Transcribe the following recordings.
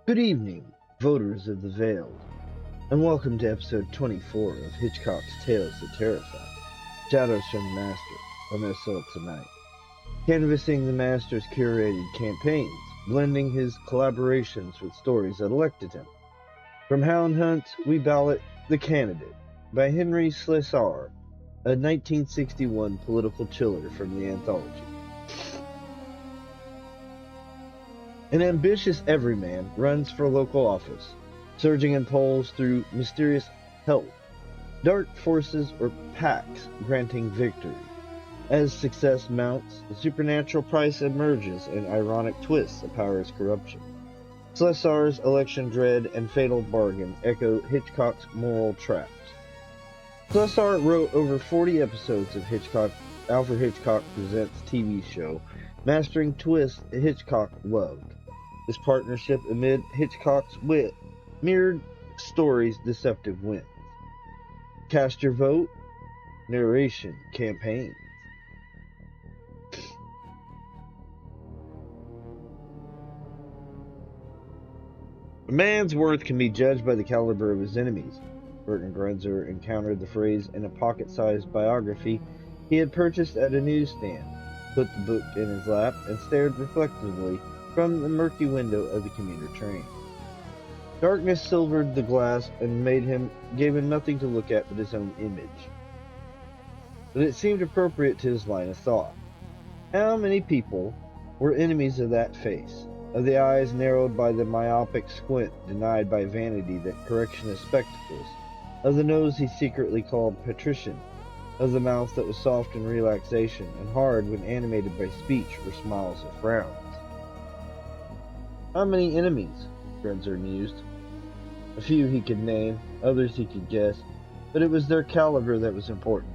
Good evening, voters of the Veiled, and welcome to episode 24 of Hitchcock's Tales That Terrify, Shadows from the Master, on SL tonight. Canvassing the Master's curated campaigns, blending his collaborations with stories that elected him. From Hound Hunts, we ballot The Candidate by Henry Slesar, a 1961 political chiller from the anthology. An ambitious everyman runs for local office, surging in polls through mysterious help, dark forces or pacts granting victory. As success mounts, the supernatural price emerges in ironic twists of power's corruption. Slesar's election dread and fatal bargain echo Hitchcock's moral traps. Slesar wrote over 40 episodes of Alfred Hitchcock Presents TV show, mastering twists Hitchcock loved. This partnership amid Hitchcock's wit mirrored story's deceptive winds. Cast your vote. Narration campaigns. A man's worth can be judged by the caliber of his enemies. Burton Grunzer encountered the phrase in a pocket-sized biography he had purchased at a newsstand, put the book in his lap, and stared reflectively from the murky window of the commuter train. Darkness silvered the glass and gave him nothing to look at but his own image. But it seemed appropriate to his line of thought. How many people were enemies of that face, of the eyes narrowed by the myopic squint denied by vanity that correction of spectacles, of the nose he secretly called patrician, of the mouth that was soft in relaxation and hard when animated by speech or smiles or frowns? How many enemies? Grunzer mused. A few he could name, others he could guess, but it was their caliber that was important.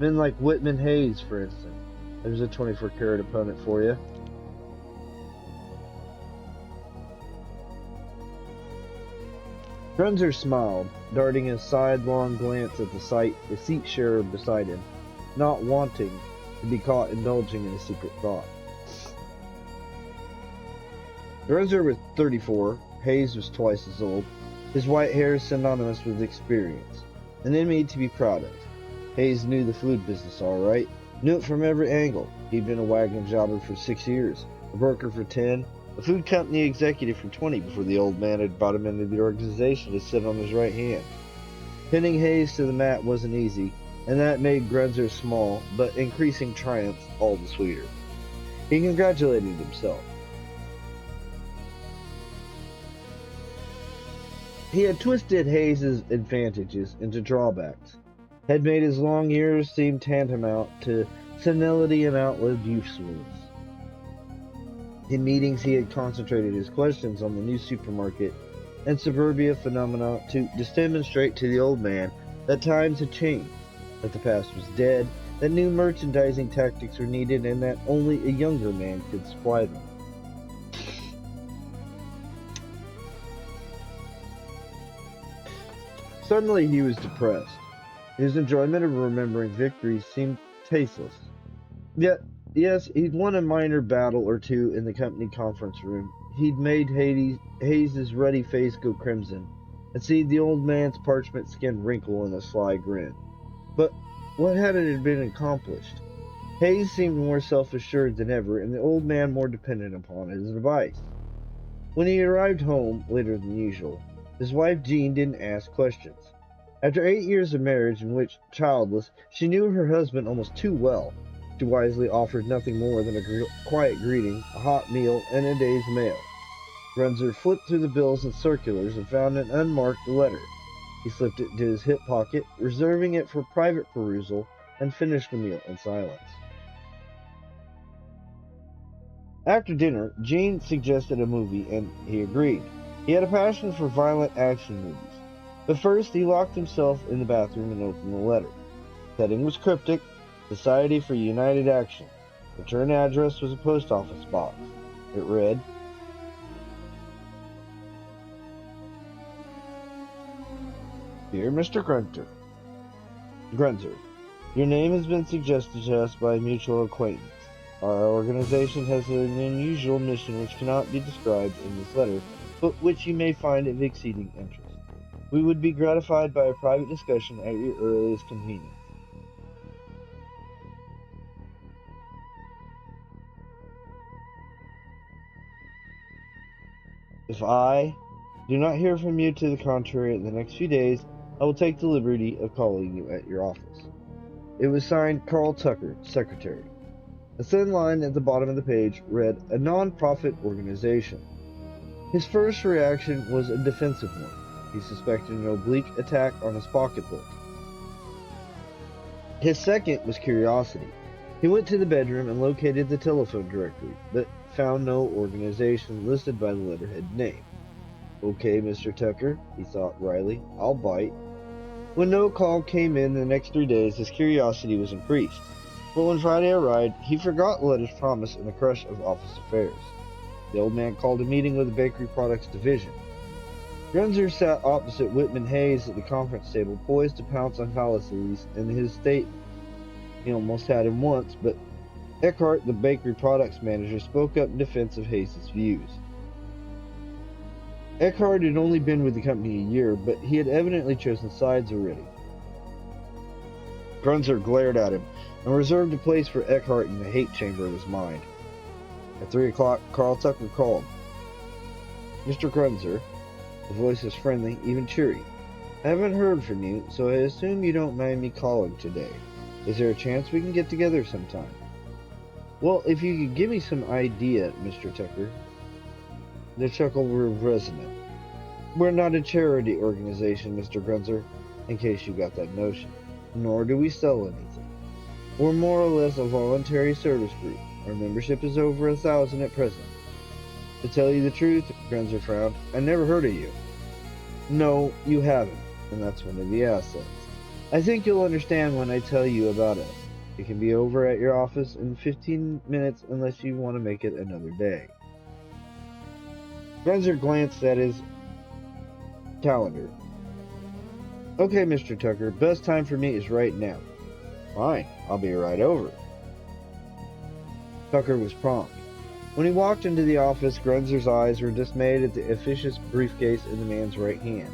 Men like Whitman Hayes, for instance. There's a 24-karat opponent for you. Grunzer smiled, darting a sidelong glance at the seat sharer beside him, not wanting to be caught indulging in a secret thought. Grunzer was 34, Hayes was twice as old, his white hair synonymous with experience, an enemy to be proud of. Hayes knew the food business all right, knew it from every angle. He'd been a wagon jobber for 6 years, a broker for 10, a food company executive for 20 before the old man had brought him into the organization to sit on his right hand. Pinning Hayes to the mat wasn't easy, and that made Grunzer's small but increasing triumph all the sweeter. He congratulated himself. He had twisted Hayes' advantages into drawbacks, had made his long years seem tantamount to senility and outlived usefulness. In meetings he had concentrated his questions on the new supermarket and suburbia phenomena to demonstrate to the old man that times had changed, that the past was dead, that new merchandising tactics were needed, and that only a younger man could supply them. Suddenly he was depressed. His enjoyment of remembering victories seemed tasteless. Yet, yes, he'd won a minor battle or two in the company conference room. He'd made Hayes' ruddy face go crimson, and seen the old man's parchment skin wrinkle in a sly grin. But what hadn't been accomplished? Hayes seemed more self-assured than ever, and the old man more dependent upon his advice. When he arrived home, later than usual, his wife Jean didn't ask questions. After 8 years of marriage in which, childless, she knew her husband almost too well, she wisely offered nothing more than a quiet greeting, a hot meal, and a day's mail. Grunzer flipped through the bills and circulars and found an unmarked letter. He slipped it into his hip pocket, reserving it for private perusal, and finished the meal in silence. After dinner, Jean suggested a movie, and he agreed. He had a passion for violent action movies. But first, he locked himself in the bathroom and opened the letter. The heading was cryptic: Society for United Action. Return address was a post office box. It read, Dear Mr. Grunzer, your name has been suggested to us by a mutual acquaintance. Our organization has an unusual mission which cannot be described in this letter, but which you may find of exceeding interest. We would be gratified by a private discussion at your earliest convenience. If I do not hear from you to the contrary in the next few days, I will take the liberty of calling you at your office. It was signed Carl Tucker, Secretary. A thin line at the bottom of the page read, a non-profit organization. His first reaction was a defensive one. He suspected an oblique attack on his pocketbook. His second was curiosity. He went to the bedroom and located the telephone directory, but found no organization listed by the letterhead name. Okay, Mr. Tucker, he thought wryly, I'll bite. When no call came in the next 3 days, his curiosity was increased. But when Friday arrived, he forgot the letter's promise in the crush of office affairs. The old man called a meeting with the bakery products division. Grunzer sat opposite Whitman Hayes at the conference table, poised to pounce on fallacies in his statement. He almost had him once, but Eckhart, the bakery products manager, spoke up in defense of Hayes' views. Eckhart had only been with the company a year, but he had evidently chosen sides already. Grunzer glared at him and reserved a place for Eckhart in the hate chamber of his mind. At 3 o'clock, Carl Tucker called. Mr. Grunzer, the voice was friendly, even cheery. I haven't heard from you, so I assume you don't mind me calling today. Is there a chance we can get together sometime? Well, if you could give me some idea, Mr. Tucker. The chuckle was resonant. We're not a charity organization, Mr. Grunzer, in case you got that notion. Nor do we sell anything. We're more or less a voluntary service group. Our membership is over 1,000 at present. To tell you the truth, Grunzer frowned, I never heard of you. No, you haven't, and that's one of the assets. I think you'll understand when I tell you about it. It can be over at your office in 15 minutes unless you want to make it another day. Grunzer glanced at his calendar. Okay, Mr. Tucker, best time for me is right now. Fine, I'll be right over. Tucker was prompt. When he walked into the office, Grunzer's eyes were dismayed at the officious briefcase in the man's right hand.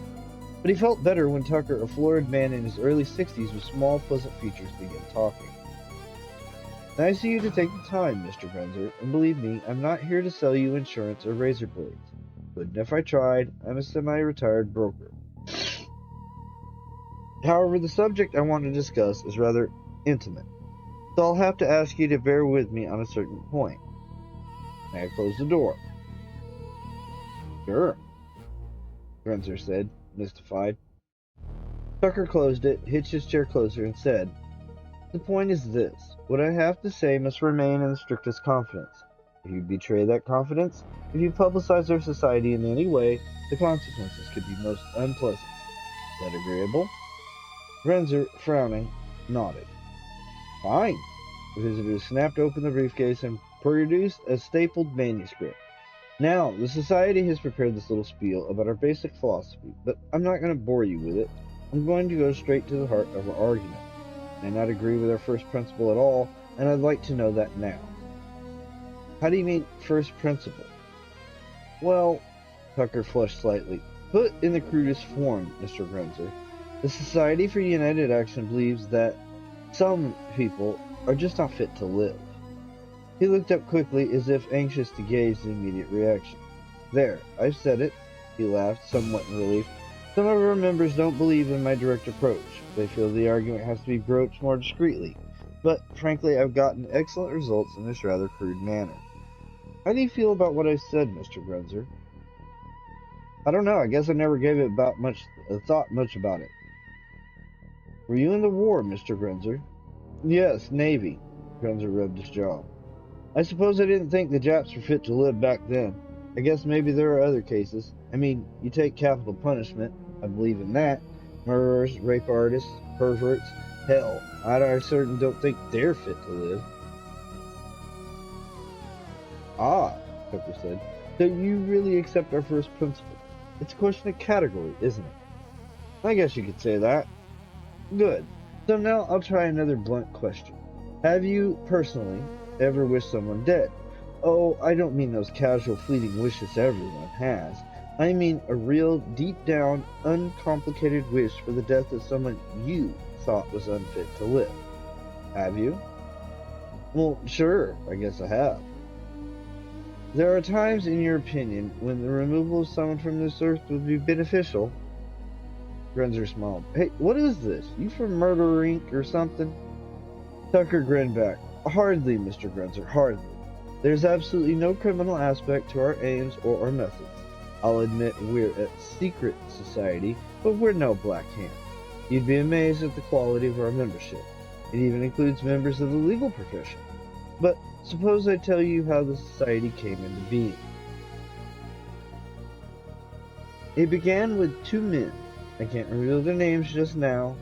But he felt better when Tucker, a florid man in his early 60s with small, pleasant features, began talking. Nice of you to take the time, Mr. Grunzer, and believe me, I'm not here to sell you insurance or razor blades. Couldn't if I tried. I'm a semi-retired broker. However, the subject I want to discuss is rather intimate, so I'll have to ask you to bear with me on a certain point. May I close the door? Sure, Grunzer said, mystified. Tucker closed it, hitched his chair closer, and said, the point is this. What I have to say must remain in the strictest confidence. If you betray that confidence, if you publicize our society in any way, the consequences could be most unpleasant. Is that agreeable? Grunzer, frowning, nodded. Fine. The visitor snapped open the briefcase and produced a stapled manuscript. Now, the Society has prepared this little spiel about our basic philosophy, but I'm not going to bore you with it. I'm going to go straight to the heart of our argument. I may not agree with our first principle at all, and I'd like to know that now. How do you mean, first principle? Well, Tucker flushed slightly. Put in the crudest form, Mr. Grunzer. The Society for United Action believes that some people are just not fit to live. He looked up quickly as if anxious to gauge the immediate reaction. There, I've said it, he laughed, somewhat in relief. Some of our members don't believe in my direct approach. They feel the argument has to be broached more discreetly. But, frankly, I've gotten excellent results in this rather crude manner. How do you feel about what I said, Mr. Grunzer? I don't know. I guess I never gave it thought much about it. Were you in the war, Mr. Grunzer? Yes, Navy. Grunzer rubbed his jaw. I suppose I didn't think the Japs were fit to live back then. I guess maybe there are other cases. I mean, you take capital punishment. I believe in that. Murderers, rape artists, perverts. Hell, I certainly don't think they're fit to live. Ah, Tucker said. So you really accept our first principle? It's a question of category, isn't it? I guess you could say that. Good. So now I'll try another blunt question. Have you, personally, ever wished someone dead? Oh, I don't mean those casual, fleeting wishes everyone has. I mean a real, deep down, uncomplicated wish for the death of someone you thought was unfit to live. Have you? Well, sure, I guess I have. There are times, in your opinion, when the removal of someone from this earth would be beneficial. Grunzer smiled. Hey, what is this? You from Murder Inc. or something? Tucker grinned back. Hardly, Mr. Grunzer, hardly. There's absolutely no criminal aspect to our aims or our methods. I'll admit we're a secret society, but we're no Black Hand. You'd be amazed at the quality of our membership. It even includes members of the legal profession. But suppose I tell you how the society came into being. It began with two men. I can't reveal their names just now.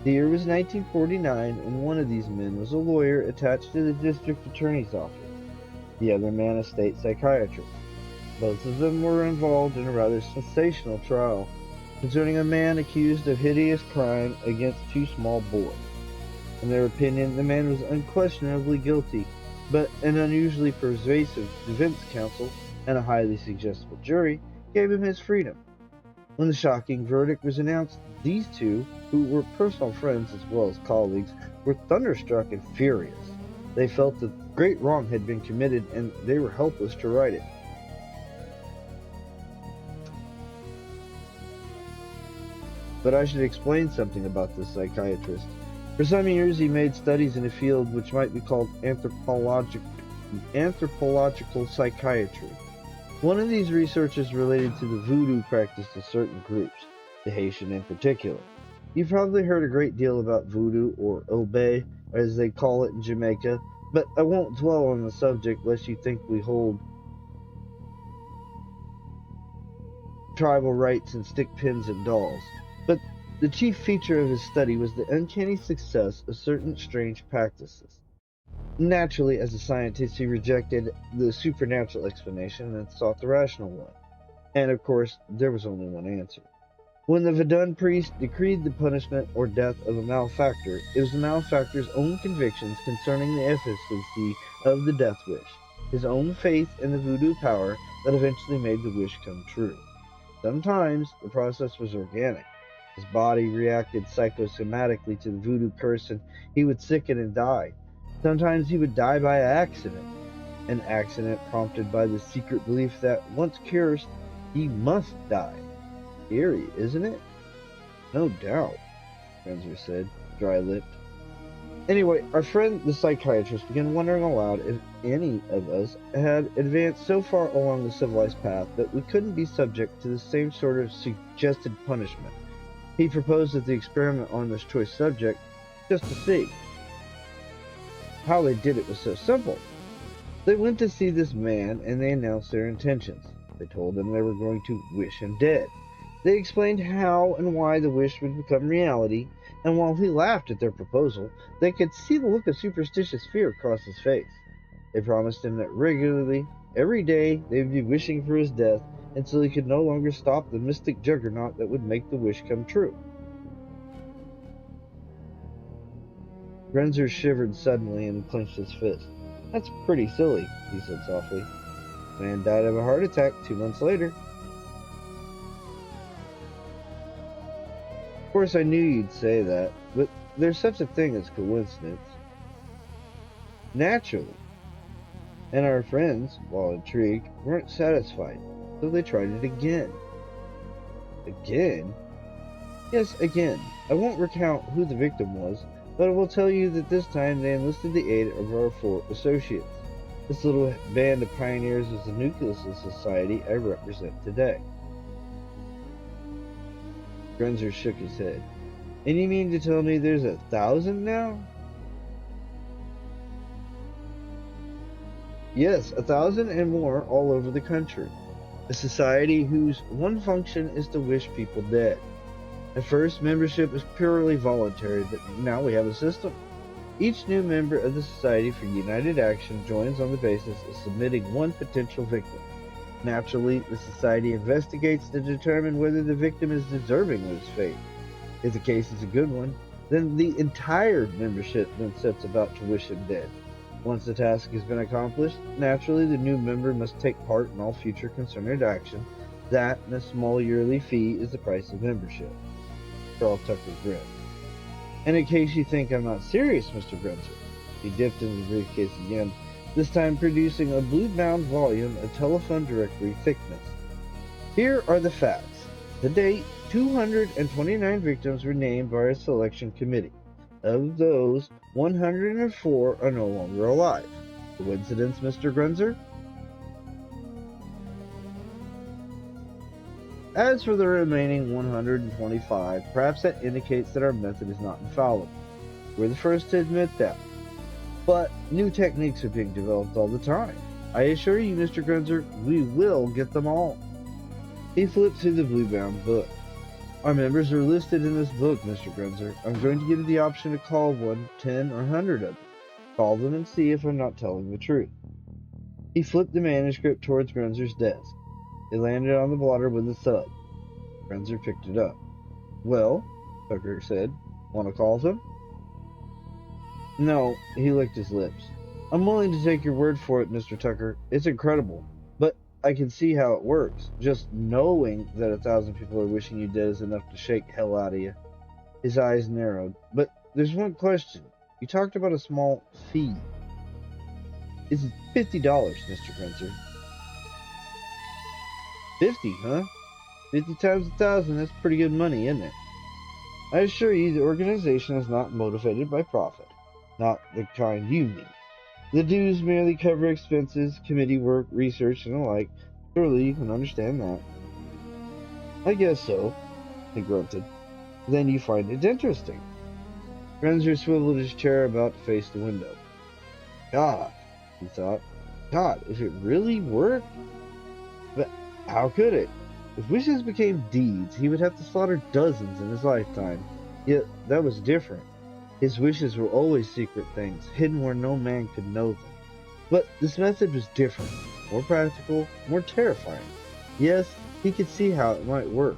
The year was 1949, and one of these men was a lawyer attached to the district attorney's office, the other man a state psychiatrist. Both of them were involved in a rather sensational trial concerning a man accused of hideous crime against two small boys. In their opinion, the man was unquestionably guilty, but an unusually persuasive defense counsel and a highly suggestible jury gave him his freedom. When the shocking verdict was announced, these two, who were personal friends as well as colleagues, were thunderstruck and furious. They felt that great wrong had been committed and they were helpless to right it. But I should explain something about this psychiatrist. For some years he made studies in a field which might be called anthropological psychiatry. One of these researches related to the voodoo practiced of certain groups, the Haitian in particular. You've probably heard a great deal about voodoo, or obey, as they call it in Jamaica, but I won't dwell on the subject lest you think we hold tribal rights and stick pins in dolls. But the chief feature of his study was the uncanny success of certain strange practices. Naturally, as a scientist, he rejected the supernatural explanation and sought the rational one. And of course, there was only one answer. When the Verdun priest decreed the punishment or death of a malefactor, it was the malefactor's own convictions concerning the efficacy of the death wish, his own faith in the voodoo power that eventually made the wish come true. Sometimes the process was organic. His body reacted psychosomatically to the voodoo curse and he would sicken and die. Sometimes he would die by accident, an accident prompted by the secret belief that once cursed, he must die. Eerie, isn't it? No doubt, Renzer said, dry-lipped. Anyway, our friend the psychiatrist began wondering aloud if any of us had advanced so far along the civilized path that we couldn't be subject to the same sort of suggested punishment. He proposed that the experiment on this choice subject, just to see. How they did it was so simple. They went to see this man and they announced their intentions. They told him they were going to wish him dead. They explained how and why the wish would become reality, and while he laughed at their proposal, they could see the look of superstitious fear across his face. They promised him that regularly, every day, they would be wishing for his death until he could no longer stop the mystic juggernaut that would make the wish come true. Renzer shivered suddenly and clenched his fist. That's pretty silly, he said softly. The man died of a heart attack 2 months later. Of course, I knew you'd say that, but there's such a thing as coincidence. Naturally. And our friends, while intrigued, weren't satisfied, so they tried it again. Again? Yes, again. I won't recount who the victim was, but I will tell you that this time they enlisted the aid of our 4 associates. This little band of pioneers was the nucleus of the society I represent today. Grunzer shook his head. And you mean to tell me there's 1,000 now? Yes, 1,000 and more all over the country. A society whose one function is to wish people dead. At first, membership was purely voluntary, but now we have a system. Each new member of the Society for United Action joins on the basis of submitting one potential victim. Naturally, the society investigates to determine whether the victim is deserving of his fate. If the case is a good one, then the entire membership then sets about to wish him dead. Once the task has been accomplished, naturally the new member must take part in all future concerted action That and a small yearly fee is the price of membership. Charles Tucker grinned. And in case you think I'm not serious, Mr. Grunter, he dipped into the briefcase again, this time producing a blue-bound volume of telephone directory thickness. Here are the facts. To date, 229 victims were named by a selection committee. Of those, 104 are no longer alive. Coincidence, Mr. Grunzer? As for the remaining 125, perhaps that indicates that our method is not infallible. We're the first to admit that. But new techniques are being developed all the time. I assure you, Mr. Grunzer, we will get them all. He flipped through the blue-bound book. Our members are listed in this book, Mr. Grunzer. I'm going to give you the option to call 1, 10, or 100 of them. Call them and see if I'm not telling the truth. He flipped the manuscript towards Grunzer's desk. It landed on the blotter with a thud. Grunzer picked it up. Well, Tucker said, want to call them? No, he licked his lips. I'm willing to take your word for it, Mr. Tucker. It's incredible. But I can see how it works. Just knowing that 1,000 people are wishing you dead is enough to shake hell out of you. His eyes narrowed. But there's one question. You talked about a small fee. It's $50, Mr. Grunzer. 50, huh? 50 times 1,000, that's pretty good money, isn't it? I assure you the organization is not motivated by profit. Not the kind you mean. The dues merely cover expenses, committee work, research, and the like. Surely you can understand that. I guess so, he grunted. Then you find it interesting. Grunzer swiveled his chair about to face the window. God, he thought. God, if it really worked? But how could it? If wishes became deeds, he would have to slaughter dozens in his lifetime. Yet that was different. His wishes were always secret things, hidden where no man could know them. But this method was different, more practical, more terrifying. Yes, he could see how it might work.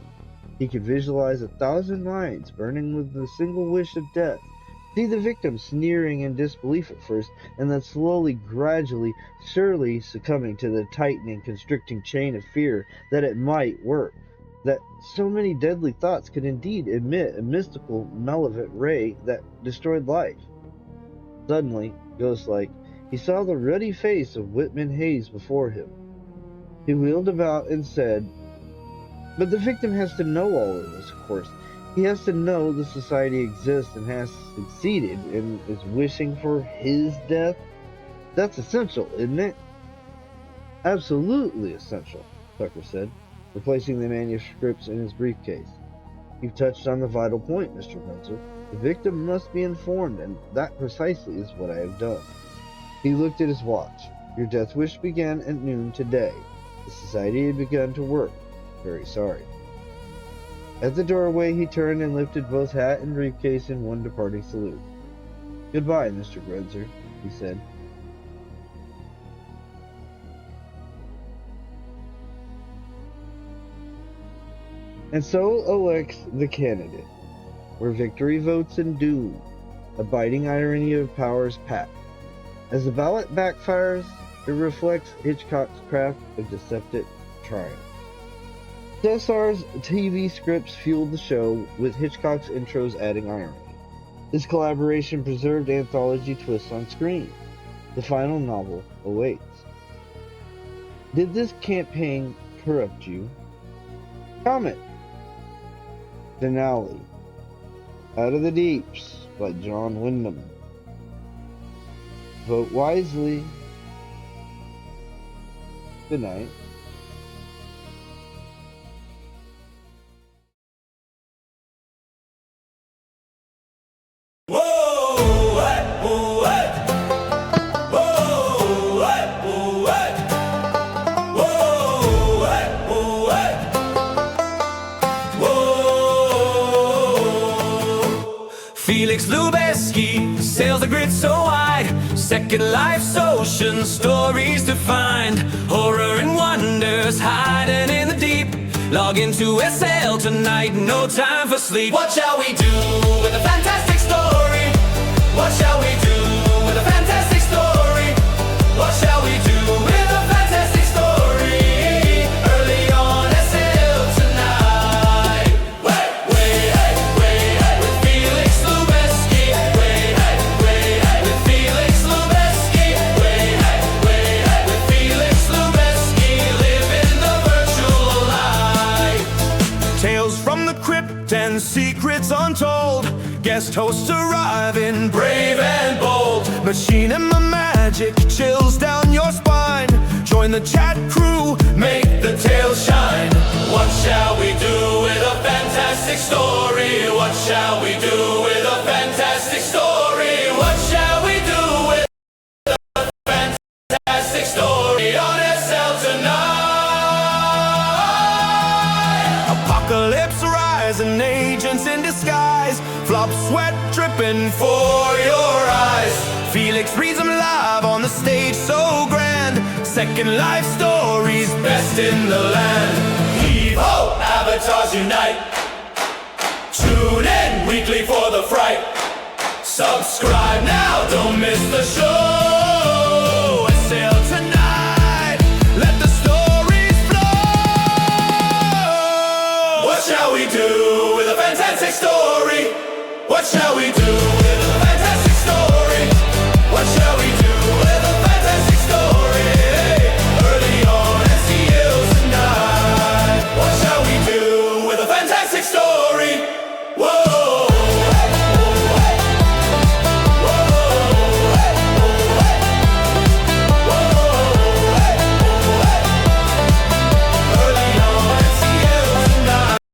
He could visualize 1,000 minds burning with the single wish of death. See the victim sneering in disbelief at first, and then slowly, gradually, surely succumbing to the tightening, constricting chain of fear that it might work. That so many deadly thoughts could indeed emit a mystical, malevolent ray that destroyed life. Suddenly, ghost-like, he saw the ruddy face of Whitman Hayes before him. He wheeled about and said, "But the victim has to know all of this, of course. He has to know the society exists and has succeeded and is wishing for his death. That's essential, isn't it?" "Absolutely essential," Tucker said, replacing the manuscripts in his briefcase. "You've touched on the vital point, Mr. Grunzer. The victim must be informed, and that precisely is what I have done." He looked at his watch. "Your death wish began at noon today. The society had begun to work. Very sorry." At the doorway, he turned and lifted both hat and briefcase in one departing salute. "Goodbye, Mr. Grunzer," he said. And so elects the candidate, where victory votes in doom, a biting irony of power's pact. As the ballot backfires, it reflects Hitchcock's craft of deceptive triumph. Slesar's TV scripts fueled the show, with Hitchcock's intros adding irony. This collaboration preserved anthology twists on screen. The final novel awaits. Did this campaign corrupt you? Comment. Finale. Out of the Deeps by John Wyndham. Vote wisely. Good night. Felix Lubeski sails the grid so wide, second life's ocean stories to find, horror and wonders hiding in the deep. Log into SL tonight, no time for sleep. What shall we do with a fantastic story? What shall we do with a fantastic story? What shall we do with a fantastic story? Early on SL. secrets untold. Guest hosts arriving, brave and bold. Machining my magic, chills down your spine. Join the chat crew, make the tale shine. What shall we do with a fantastic story? What shall we do with a fantastic story? What shall we do with a fantastic story on SL tonight? Apocalypse rising, agents in disguise. Flop sweat dripping for your eyes. Felix reads them live on the stage so grand. Second life stories, best in the land. Heave ho, avatars unite. Tune in weekly for the fright. Subscribe now, don't miss the show. Sail tonight, let the stories flow. What shall we do with a fantastic story?